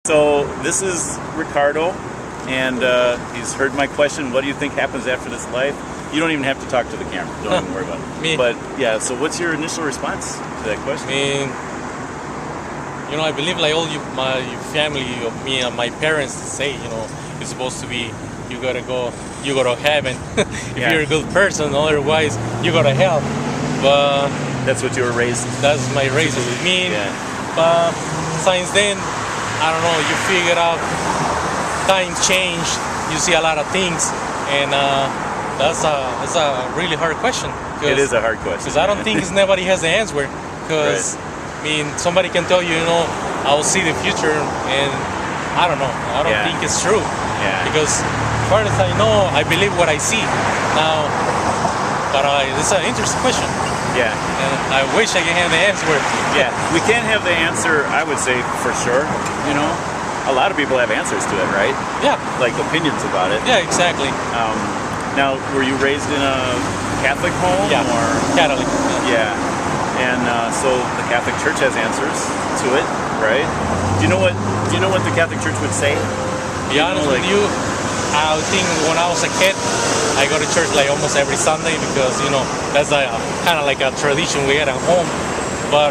So this is Ricardo, and he's heard my question. What do you think happens after this life? You don't even have to talk to the camera. Don't even worry about it. Me. But yeah, so what's your initial response to that question? I believe like all my family, me and my parents say, you're supposed to be, you go to heaven if you're a good person. Otherwise, you go to hell. But that's what you were raised. That's my raising. But since then, I don't know. You figure out times change. You see a lot of things, and that's a really hard question. It is a hard question because I don't think nobody has the answer. Because somebody can tell you, I will see the future, and I don't know. I don't think it's true. Yeah. Because as far as I know, I believe what I see now. But it's an interesting question. Yeah. And I wish I could have the answer. Yeah. We can't have the answer, I would say, for sure. A lot of people have answers to it, right? Yeah. Like opinions about it. Yeah, exactly. Now, were you raised in a Catholic home? Yeah. Or? Catholic. Yeah. And so the Catholic Church has answers to it, right? Do you know what the Catholic Church would say? To be honest with you, I think when I was a kid, I go to church like almost every Sunday because that's kind of like a tradition we had at home. But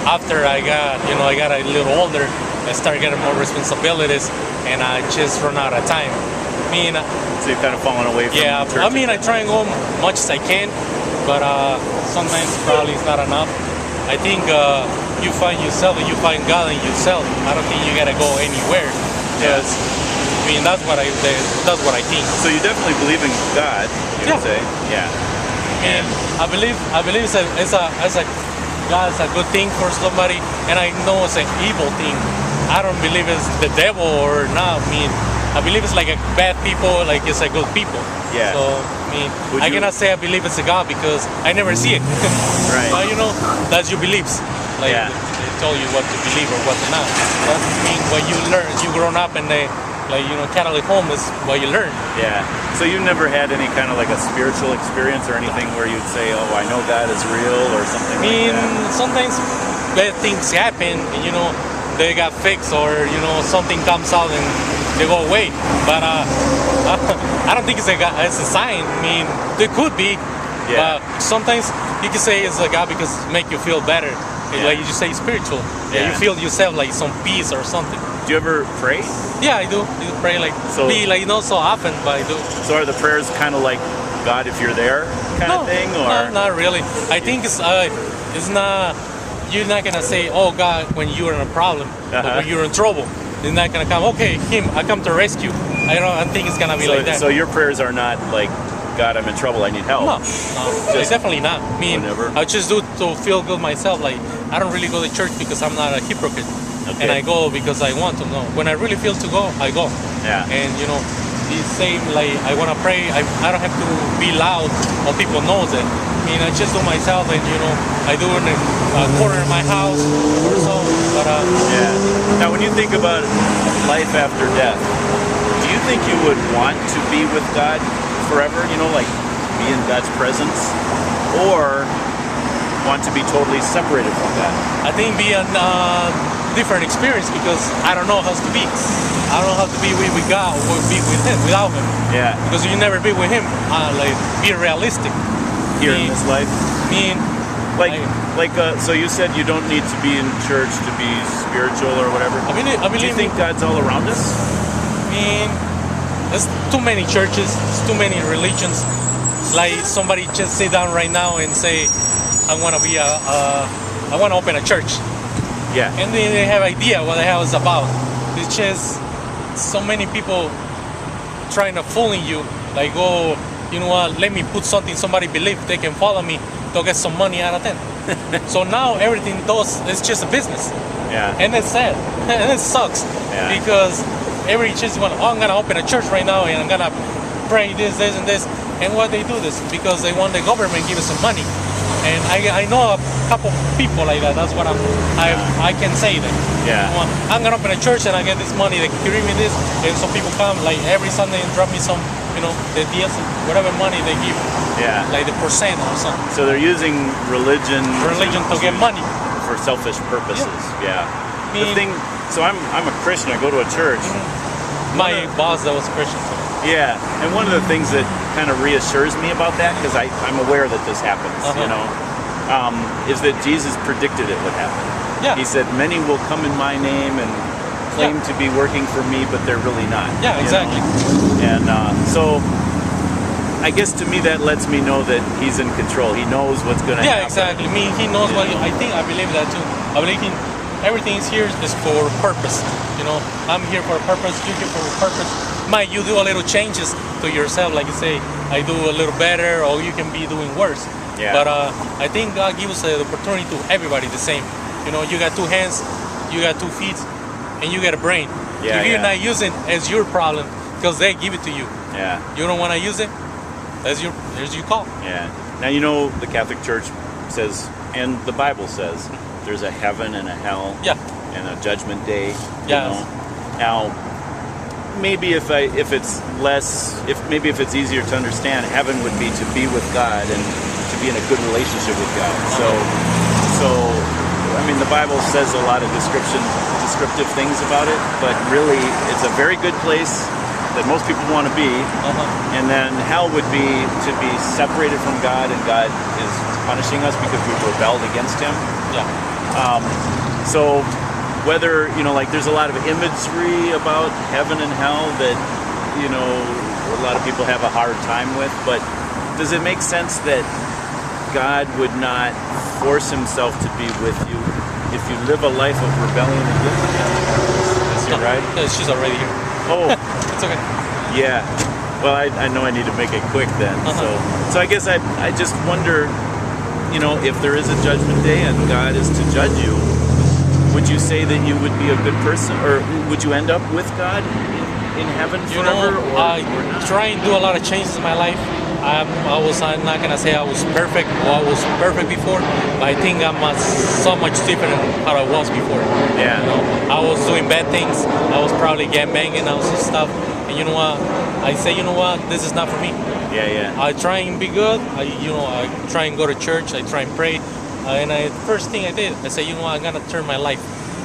after I got a little older, I started getting more responsibilities, and I just run out of time. So you've kind of fallen away from church. I try and go much as I can, but sometimes probably it's not enough. I think you find yourself and you find God in yourself. I don't think you gotta go anywhere. Because that's what I think. So you definitely believe in God, you would say? Yeah. And I believe it's a God is a good thing for somebody, and I know it's an evil thing. I don't believe it's the devil or not. I believe it's like a bad people, like it's a good people. Yeah. So I cannot say I believe it's a God because I never see it. Right. But that's your beliefs. Like they tell you what to believe or what to not. That's what you learn. You grown up and Catholic home is what you learn. Yeah. So you never had any kind of like a spiritual experience or anything where you'd say, "Oh, I know God is real" or something like that? Sometimes bad things happen, and they got fixed, or something comes out and they go away. But I don't think it's a sign. There could be, but sometimes you can say it's a God because it make you feel better. Like you just say spiritual. You feel yourself like some peace or something. Do you ever pray? Yeah, I do. I pray not so often, but I do. So are the prayers kind of like God if you're there kind of thing, or no, not really? I think it's not. You're not gonna say, "Oh God," when you're in a problem, or when you're in trouble. You're not gonna come. Okay, I come to rescue. I don't think it's gonna be like that. So your prayers are not like, "God, I'm in trouble. I need help." No, it's definitely not. I just do to feel good myself. Like I don't really go to church because I'm not a hypocrite. Okay. And I go because I want to know. When I really feel to go, I go. Yeah. And the same, like I want to pray. I don't have to be loud or people knows it. I just do myself, and I do it in a corner of my house or so. But Now, when you think about life after death, do you think you would want to be with God forever? Like be in God's presence, or want to be totally separated from God? I think be a different experience because I don't know how to be. I don't know how to be with God or be with Him without Him. Yeah. Because you never be with Him. Be realistic. Here in this life. So you said you don't need to be in church to be spiritual or whatever. I believe. Do you think God's all around us? There's too many churches. There's too many religions. Like somebody just sit down right now and say, I want to open a church. Yeah. And then they have idea what the hell it's about. It's just so many people trying to fooling you. Like, oh, you know what? Let me put something somebody believe they can follow me to get some money out of them. So now everything does is just a business. Yeah. And it's sad. And it sucks. Yeah. Because every church I'm gonna open a church right now and I'm gonna pray this, and this. And why they do this? Because they want the government to give us some money. And I know a couple people like that. That's what I can say that. Yeah. I'm gonna open a church and I get this money. They give me this, and some people come like every Sunday and drop me some, the DS, whatever money they give. Yeah. Like the percent or something. So they're using religion to get money for selfish purposes. Yeah. I mean, so I'm a Christian. I go to a church. My boss that was Christian. So. Yeah, and one of the things that kind of reassures me about that, because I'm aware that this happens, is that Jesus predicted it would happen. Yeah. He said, many will come in my name and claim to be working for me, but they're really not. Yeah, exactly. And so I guess to me that lets me know that he's in control. He knows what's going to happen. Yeah, exactly. I mean, he knows what. I believe that too. I believe everything is here is for a purpose. I'm here for a purpose. You're here for a purpose. Might you do a little changes to yourself, like you say, I do a little better, or you can be doing worse. Yeah. But I think God gives the opportunity to everybody the same. You got 2 hands, you got 2 feet, and you got a brain. Yeah, if you're not using it, it's your problem because they give it to you. Yeah. You don't want to use it, there's your call. Yeah. Now the Catholic Church says, and the Bible says, there's a heaven and a hell. Yeah. And a judgment day. Yes. Now, maybe if it's easier to understand, heaven would be to be with God and to be in a good relationship with God. So I mean, the Bible says a lot of descriptive things about it, but really, it's a very good place that most people want to be. And then hell would be to be separated from God, and God is punishing us because we've rebelled against Him. Yeah. So whether there's a lot of imagery about heaven and hell that a lot of people have a hard time with, but does it make sense that God would not force Himself to be with you if you live a life of rebellion against Him? Is he right? She's already here. Oh, it's okay. Yeah. Well, I know I need to make it quick then. So I guess I just wonder, if there is a judgment day and God is to judge you, would you say that you would be a good person, or would you end up with God in heaven forever? I try and do a lot of changes in my life. I'm not gonna say I was perfect or I was perfect before, but I think I'm so much different than how I was before. Yeah. I was doing bad things. I was probably gangbanging. I was stuff. And you know what? I say, this is not for me. Yeah. I try and be good. I try and go to church. I try and pray. And first thing I did, I said, I'm gonna turn my life.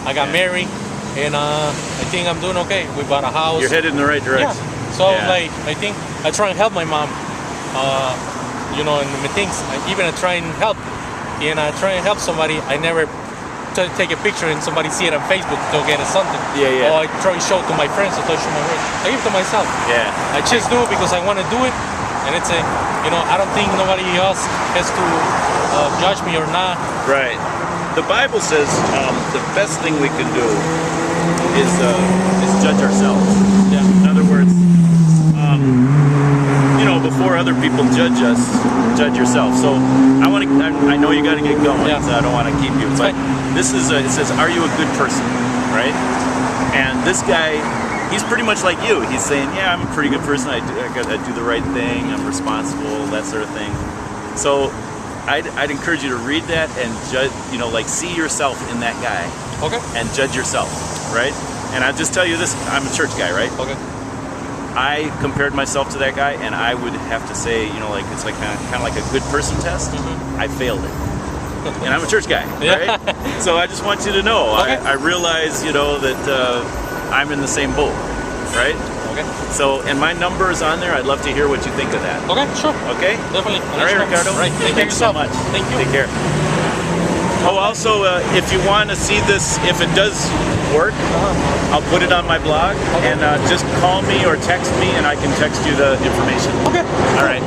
I got married, and I think I'm doing okay. We bought a house. You're headed in the right direction. Yeah. So I think I try and help my mom. And the things. I try and help, and I try and help somebody. I never take a picture and somebody see it on Facebook to get something. Yeah. Or I try to show it to my friends, or to show my friends. I give it to myself. Yeah. I just do it because I want to do it, and it's I don't think nobody else has to judge me or not. Right. The Bible says the best thing we can do is judge ourselves. Yeah. In other words, before other people judge us, judge yourself. So I know you got to get going, so I don't want to keep you. But this is it says, are you a good person, right? And this guy, he's pretty much like you. He's saying, yeah, I'm a pretty good person. I do the right thing. I'm responsible, that sort of thing. So I'd encourage you to read that and judge, see yourself in that guy. Okay. And judge yourself, right? And I'll just tell you this, I'm a church guy, right? Okay. I compared myself to that guy, and I would have to say, it's like kind of like a good person test. Mm-hmm. I failed it. And I'm a church guy, right? So I just want you to know, okay. I realize, that I'm in the same boat, right? Okay. So, and my number is on there. I'd love to hear what you think of that. Okay, sure. Okay? Definitely. All right, Ricardo. Right. Thank you so much. Thank you. Take care. Oh, also, if you want to see this, if it does work, I'll put it on my blog, and just call me or text me, and I can text you the information. Okay. All right.